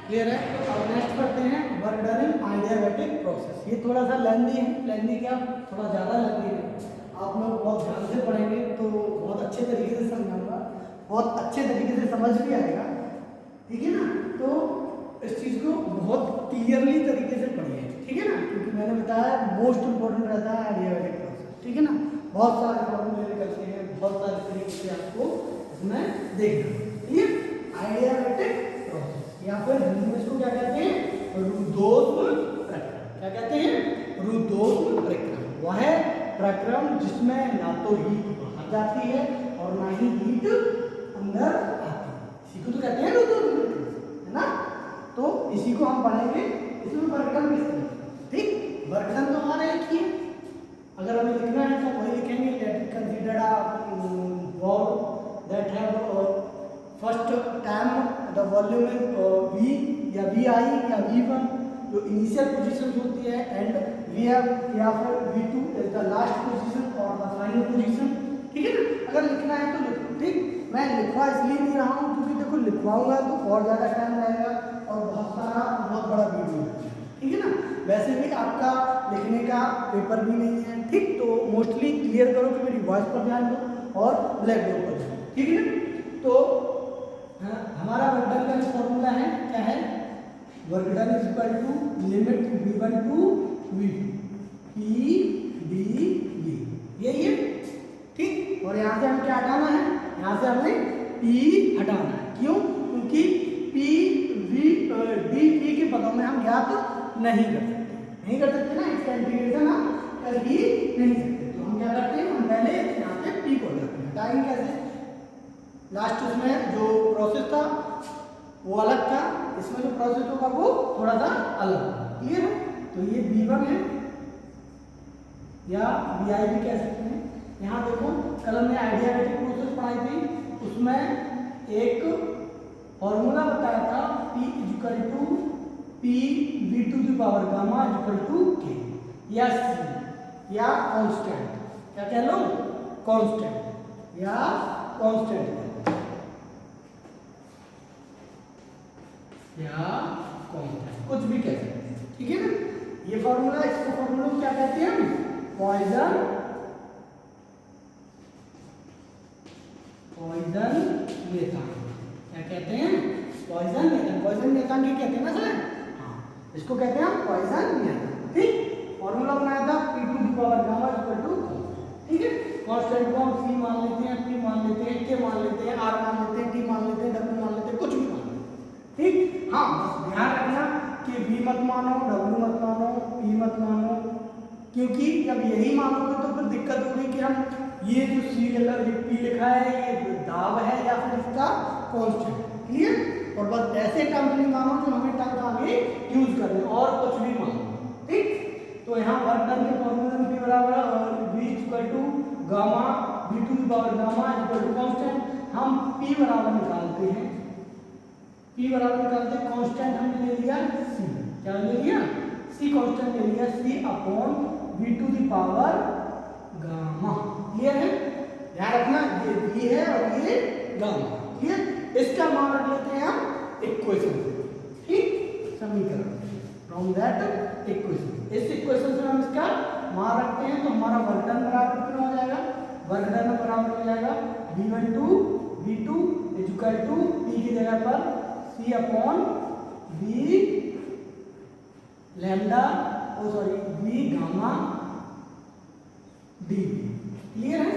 Clear है? अब next करते हैं वर्क डन इन आइडियाबैटिक प्रोसेस। ये थोड़ा सा लेंदी है, लेंदी क्या थोड़ा ज़्यादा लेंदी है, आप लोग बहुत ध्यान से पढ़ेंगे तो बहुत अच्छे तरीके से समझाऊंगा, बहुत अच्छे तरीके से समझ भी आएगा, ठीक है ना? तो इस चीज़ को बहुत क्लियरली तरीके से पढ़िए, ठीक है ना? क्योंकि मैंने बताया मोस्ट इंपॉर्टेंट रहता है आइडियाबैटिक प्रोसेस, ठीक है ना? बहुत सारे फॉर्मूले निकलते हैं, बहुत सारे तरीके से आपको इसमें देखना है, क्लियर? आइडियाबैटिक प्रोसेस या फिर हिंदी में इसको क्या कहते हैं? रुद्धोष्म प्रक्रम। क्या कहते हैं? रुद्धोष्म प्रक्रम। वह प्रक्रम जिसमें ना तो हीट बाहर जाती है और ना ही हीट अंदर आती है, इसी को तो कहते हैं रुद्धोष्म प्रक्रम, है ना? तो इसी को हम पढ़ेंगे। इसमें वर्कडन किस तरह, ठीक? वर्कडन तो हमारा एक ही है, अगर हमें लिखना है तो वही लिखेंगे। Let it consider a wall that have first time the volume is v या vi या v1 जो इनिशियल पोजीशन होती है, एंड वी हैव या फिर v2 is the last position और द फाइनल पोजीशन, ठीक है ना? अगर लिखना है तो लिखो, ठीक? मैं लिखवा इसलिए नहीं रहा हूँ क्योंकि देखो लिखवाऊंगा तो और ज़्यादा टाइम लगेगा और बहुत बड़ा वीडियो है, ठीक है ना? वैसे भी आपका लिखने का पेपर भी नहीं है, ठीक? तो मोस्टली क्लियर करो कि मेरी वॉइस पर ध्यान दो और ब्लैक बोर्ड पर ध्यान दो, ठीक है ना? तो हमारा वर्क डन का जो फॉर्मूला है क्या है? Work done is equal to limit v1 to v2 p d v, यही है, ठीक? और यहाँ से हमें क्या हटाना है? यहाँ से हमें p हटाना है। क्यों? क्योंकि p v d v के पदों में हम ज्ञात नहीं कर सकते ना, इसका इंटीग्रेशन हम कर ही नहीं सकते। तो हम क्या करते हैं? हम पहले यहाँ से p को हटाएंगे। कैसे? लास्ट उसमें जो प्रोसेस था वो अलग था, इसमें जो प्रोसेस होगा वो थोड़ा सा अलग, क्लियर है? तो ये v1 है या vi भी कह सकते हैं। यहाँ देखो कल हमने आइडियाबैटिक प्रोसेस पढ़ाई थी, उसमें एक फॉर्मूला बताया था p equal to p v to the power gamma equal to k या c या कांस्टेंट, क्या कह लो? कांस्टेंट या कांस्टेंट या कांस्टेंट, कुछ भी कह सकते हैं, ठीक है ना? ये फॉर्मूला, इसको फॉर्मूला को क्या कहते हैं हम? Poisson method. क्या कहते हैं? Poison method. पॉइजन मेथड क्या कहते हैं ना सर? हाँ, इसको कहते हैं हम पॉइजन मेथड, ठीक? फॉर्मूला बनाया था p to the power gamma equal to, ठीक है? कांस्टेंट को हम c मान लेते हैं, p मान लेते हैं, k मान लेते हैं, r मान लेते हैं, t मान लेते हैं, w मान लेते हैं, कुछ भी मान लेते हैं, ठीक? हाँ, बस ध्यान रखना कि v मत मानो, w मत मानो, p मत मानो, क्योंकि जब यही मानोगे तो फिर दिक्कत होगी कि हम ये जो c p लिखा है ये दाब है या फिर इसका कांस्टेंट, क्लियर? और बस ऐसे टर्म्स नहीं मानो जो हमें टर्म्स आगे यूज करने, और कुछ भी मानो, ठीक? तो यहाँ वर्क डन के फॉर्मूले में p बराबर v equal to gamma v to the power gamma equal to constant. हम p बराबर निकालते हैं, कांस्टेंट हमने ले लिया c, क्या ले लिया? c कांस्टेंट ले लिया, c upon v to the power gamma, clear है? ध्यान रखना ये v है और ये गामा, क्लियर? इसका मान रख लेते हैं हम इक्वेशन, ठीक? समीकरण फ्रॉम दैट इक्वेशन। इस इक्वेशन से हम इसका मान रखते हैं तो हमारा वर्क डन बराबर कितना हो जाएगा? वर्क डन बराबर हो जाएगा v1 to v2 is equal to p की जगह पर c upon v lambda v gamma d, clear है?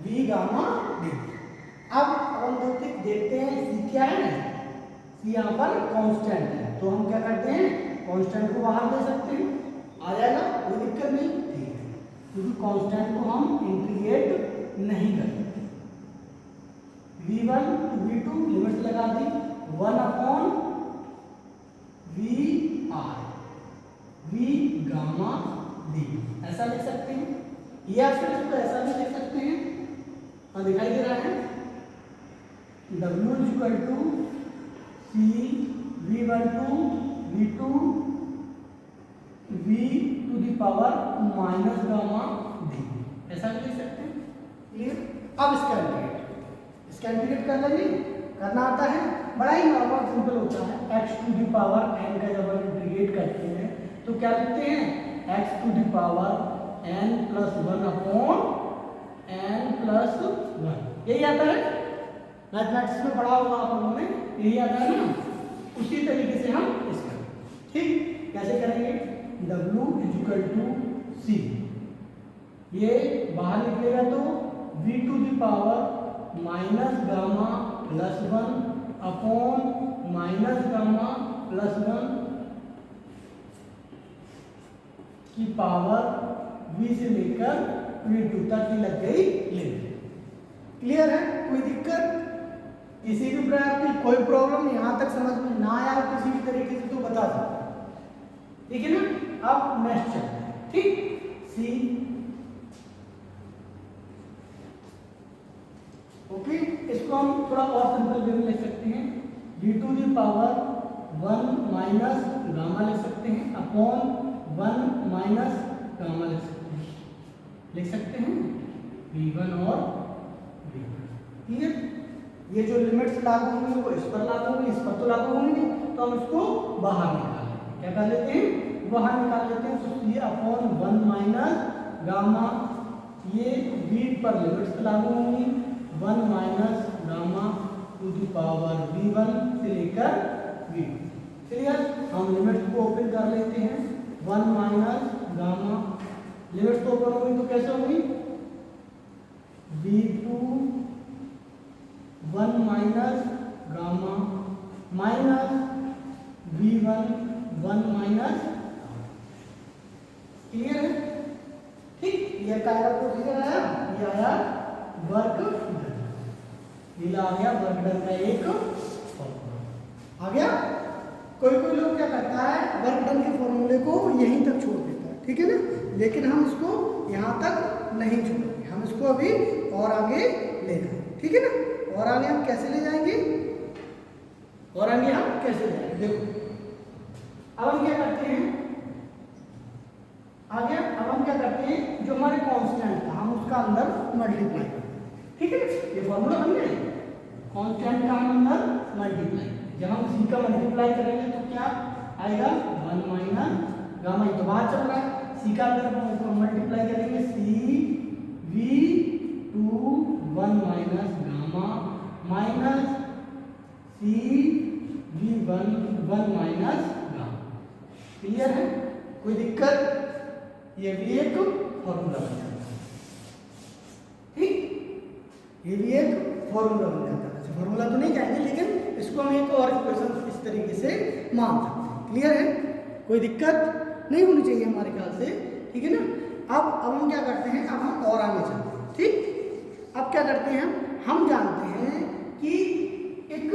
v gamma d। अब हम देखते हैं c क्या है? c यहाँ पर कांस्टेंट है, तो हम क्या करते हैं? कांस्टेंट को बाहर दे सकते हैं, आ जाएगा, कोई दिक्कत नहीं, ठीक है? क्योंकि कांस्टेंट को हम इंटीग्रेट नहीं कर सकते। v1 टू v2 लिमिट्स लगा दी, 1 अपॉन v गामा d, ऐसा लिख सकते हैं, या फिर इसको ऐसा भी लिख सकते हैं, हाँ दिखाई दे रहा है, w equal to c v1 to v2 v to the power minus gamma d, ऐसा भी लिख सकते हैं, क्लियर? अब इसका इंटीग्रेट कर लेंगे, करना आता है, बड़ा ही नॉर्मल सिंपल होता है। x to the power n का जब हम इंटीग्रेट करते हैं तो क्या लिखते हैं, x to the power n plus 1 upon n plus 1, यही आता है। मैथमेटिक्स में पढ़ा होगा आप लोगों ने, यही आता है ना। उसी तरीके से हम इसका ठीक कैसे करेंगे, w इक्वल टू c, ये बाहर निकलेगा तो v to the power minus gamma plus 1 upon minus gamma plus 1 की पावर v से लेकर v2 तक की लग गई लिमिट। क्लियर है, कोई दिक्कत, किसी भी प्रकार की कोई प्रॉब्लम यहां तक समझ में ना आया किसी भी तरीके से तो बता सकते, ठीक है ना। अब नेक्स्ट चलते हैं, ठीक। सी ओके, इसको हम थोड़ा और सिंपल वे में लिख सकते हैं, v to the power 1 minus gamma लिख सकते हैं अपॉन 1 माइनस गामा लिख सकते हैं v1 और v2। क्लियर, ये जो लिमिट्स लागू होंगी वो इस पर लागू होंगी, इस पर तो लागू होंगी, तो हम इसको बाहर निकाल लेते हैं। क्या कर लेते हैं, बाहर निकाल लेते हैं। तो ये अपॉन 1 माइनस गामा, ये v पर लिमिट्स लागू होंगी, 1 minus gamma two the power v1 से लेकर v2। क्लियर, हम लिमिट्स को ओपन कर लेते हैं। 1 माइनस गामा, लिमिट्स तो ओपन होगी तो कैसे होगी, v2 1 minus gamma minus v1 1 minus. Clear है, ठीक। ये क्या प्रोसीजर आया, ये आया वर्क डन, ये आ गया वर्क डन का एक फॉर्मूला आ गया। कोई कोई लोग क्या करता है, वर्क डन के फॉर्मूले को यहीं तक छोड़ देता है, ठीक है ना, लेकिन हम इसको यहाँ तक नहीं छोड़ेंगे, हम इसको अभी और आगे ले जाएंगे, ठीक है ना। और आगे हम कैसे ले जाएंगे, और आगे हम कैसे ले जाएंगे, देखो अब हम क्या करते हैं, आगे अब हम क्या करते हैं, जो हमारे कांस्टेंट था हम उसका अंदर मल्टीप्लाई करते हैं, ठीक है। ये फॉर्मूला बन गया, कांस्टेंट का हम अंदर मल्टीप्लाई, जब हम c का मल्टीप्लाई करेंगे तो क्या आएगा, 1 माइनस गामा, ये तो बाहर चल रहा है, c का अंदर मल्टीप्लाई करेंगे c v2 1 minus gamma minus c v1 1 minus gamma. Clear है, कोई दिक्कत, ये भी एक फॉर्मूला बन जाता है, ठीक, ये भी एक फॉर्मूला बन जाता है। फॉर्मूला तो नहीं जाएंगे, लेकिन इसको हम एक और इक्वेशन इस तरीके से मान सकते हैं। क्लियर है, कोई दिक्कत नहीं होनी चाहिए हमारे ख्याल से, ठीक है ना। अब हम क्या करते हैं, अब हम और आगे चलते हैं, ठीक। अब क्या करते हैं, हम जानते हैं कि एक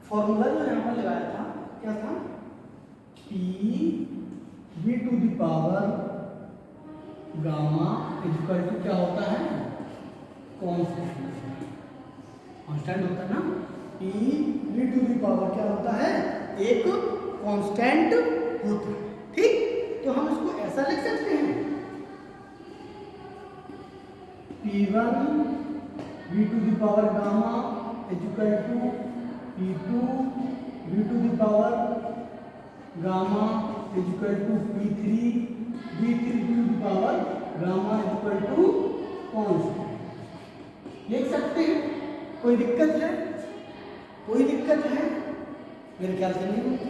फॉर्मूला जो यहाँ पर लगाया था, क्या था, p v to the power gamma equal to क्या होता है, कांस्टेंट होता है ना, p v to the power क्या होता है, एक कांस्टेंट होता है, ठीक। तो हम इसको ऐसा लिख सकते हैं, p1 v to the power gamma equal to p2 v to the power gamma equal to p3 v3 to the power gamma equal to constant लिख सकते हैं। कोई दिक्कत है, कोई दिक्कत है, मेरे ख्याल से नहीं होती।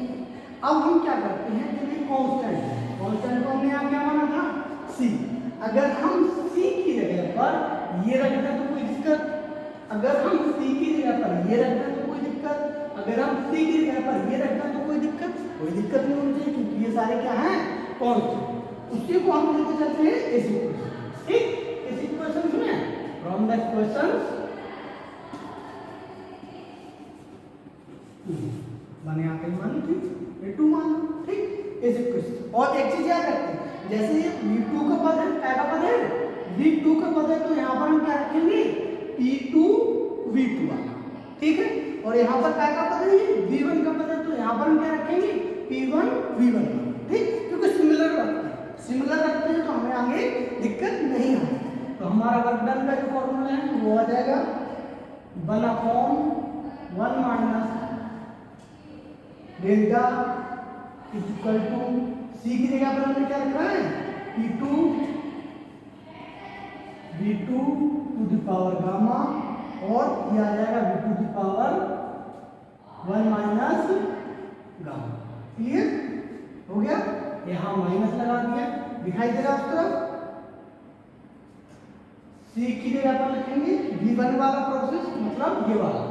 अब हम क्या करते हैं, जो ये कांस्टेंट है, कांस्टेंट को हमने यहाँ क्या माना था, c, अगर हम c की जगह पर ये रख दें तो कोई दिक्कत, अगर हम c की जगह पर ये रख दें तो कोई दिक्कत, अगर हम c की जगह पर ये रख दें तो कोई दिक्कत नहीं होनी चाहिए, क्योंकि ये सारे क्या हैं, कांस्टेंट। उसी को हम लेके चलते हैं इस इक्वेशन, ठीक। इस इक्वेशन सुने, फ्रॉम द इक्वेशन मैंने यहाँ पे मानी थी, ये 2 मान, ठीक। इस इक्वेशन और एक चीज याद रखते हैं, जैसे ये v2 का पद है, क्या का पद है, v2 का पद है, तो यहाँ पर हम क्या रखेंगे, p2 v2 आना, ठीक है। और यहाँ पर क्या का पद है, v1 का पद है, तो यहाँ पर हम क्या रखेंगे, p1 v1, ठीक। क्योंकि सिमिलर रखते हैं तो हमें आगे दिक्कत नहीं आती, तो हमारा वर्क डन का जो फॉर्मूला है वो आ जाएगा 1/1 माइनस डेल्टा इक्वल टू सी की जगह पर हमने क्या रखा है P2 V2 to the power gamma और ये आ जाएगा V2 to the power 1 minus gamma. Clear हो गया? यहाँ माइनस लगा दिया, दिखाई दे रहा उस तरफ। सी की जगह पर लिखेंगे V1 वाला प्रोसेस, मतलब ये वाला,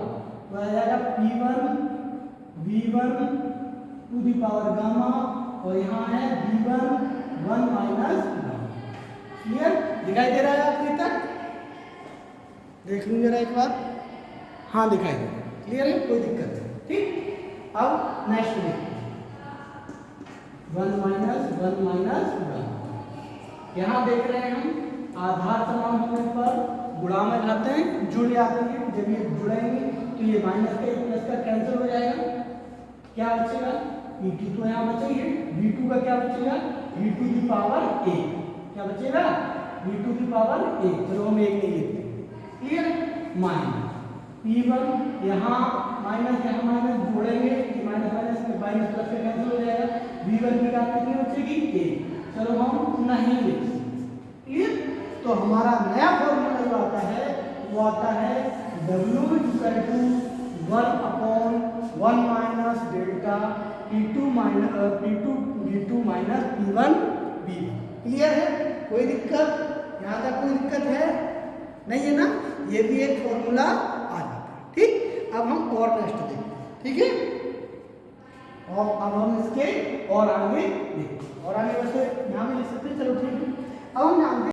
तो आ जाएगा P1 V1 to the power gamma और यहाँ है V1 1 माइनस गामा। क्लियर दिखाई दे रहा है आपके तक? देख लूँ जरा एक बार। हाँ दिखाई दे रहा है, क्लियर है, कोई दिक्कत नहीं। ठीक, अब नेक्स्ट देखते हैं 1 माइनस गामा। यहाँ देख रहे हैं हम आधार समान होने पर गुणा में लाते हैं, जुड़ जाते हैं। जब ये जुड़ेंगे तो ये माइनस का प्लस का कैंसिल हो जाएगा। क्या बचेगा? P2 तो यहाँ बचेगी, V2 का क्या बचेगा? V2 की पावर 1। क्या बचेगा? V2 की पावर 1। चलो हम 1 नहीं लिखते, क्लियर? माइनस P1 यहाँ माइनस जोड़ेंगे, माइनस माइनस में माइनस प्लस का कैंसिल हो जाएगा। V1 की बात कितनी बचेगी? 1। चलो हम नहीं लिखते, क्लियर? तो हमारा नया फॉर्मूला जो आता है वो आता है W equal to 1/1 minus delta P2 V2 minus P1 V1। Clear है? कोई दिक्कत? यहाँ तक कोई दिक्कत है? नहीं है ना? ये भी एक फॉर्मूला आ जाता है। ठीक, अब हम और नेक्स्ट देखते हैं। ठीक है, और अब हम इसके और आगे देखते हैं। और आगे वैसे यहाँ भी लिख सकते हैं, चलो ठीक है। अब हम जानते हैं